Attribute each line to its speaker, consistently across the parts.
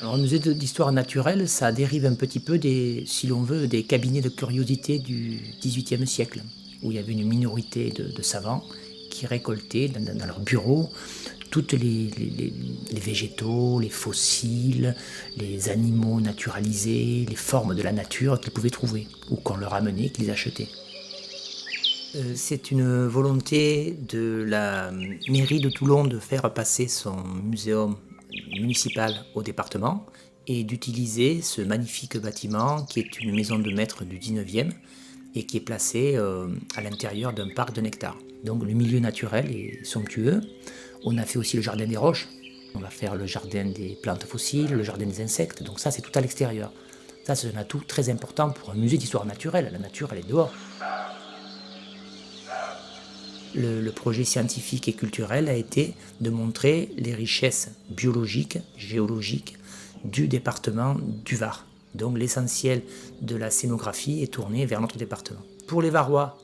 Speaker 1: Alors, un musée d'histoire naturelle, ça dérive un petit peu des, si l'on veut, des cabinets de curiosité du XVIIIe siècle, où il y avait une minorité de savants qui récoltaient dans leurs bureaux toutes les végétaux, les fossiles, les animaux naturalisés, les formes de la nature qu'ils pouvaient trouver, ou qu'on leur amenait, qu'ils achetaient. C'est une volonté de la mairie de Toulon de faire passer son muséum municipal au département et d'utiliser ce magnifique bâtiment qui est une maison de maître du 19e et qui est placé à l'intérieur d'un parc de nectar. Donc le milieu naturel est somptueux. On a fait aussi le jardin des roches. On va faire le jardin des plantes fossiles, le jardin des insectes. Donc ça, c'est tout à l'extérieur. Ça, c'est un atout très important pour un musée d'histoire naturelle. La nature, elle est dehors. Le projet scientifique et culturel a été de montrer les richesses biologiques, géologiques du département du Var. Donc l'essentiel de la scénographie est tourné vers notre département. Pour les Varois,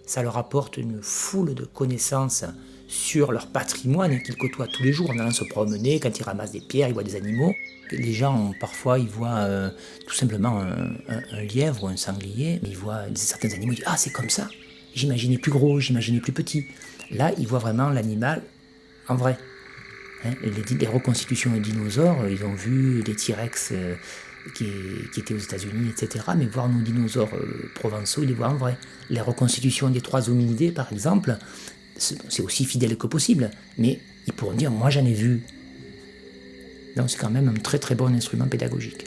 Speaker 1: ça leur apporte une foule de connaissances sur leur patrimoine qu'ils côtoient tous les jours en allant se promener, quand ils ramassent des pierres, ils voient des animaux. Les gens, parfois, ils voient tout simplement un lièvre ou un sanglier, mais ils voient certains animaux, ils disent « Ah, c'est comme ça !» J'imaginais plus gros, j'imaginais plus petit. Là, ils voient vraiment l'animal en vrai. Hein, les reconstitutions de dinosaures, ils ont vu des T-Rex qui étaient aux États-Unis, etc. Mais voir nos dinosaures provençaux, ils les voient en vrai. Les reconstitutions des 3 hominidés, par exemple, c'est aussi fidèle que possible. Mais ils pourront dire, moi j'en ai vu. Donc c'est quand même un très très bon instrument pédagogique.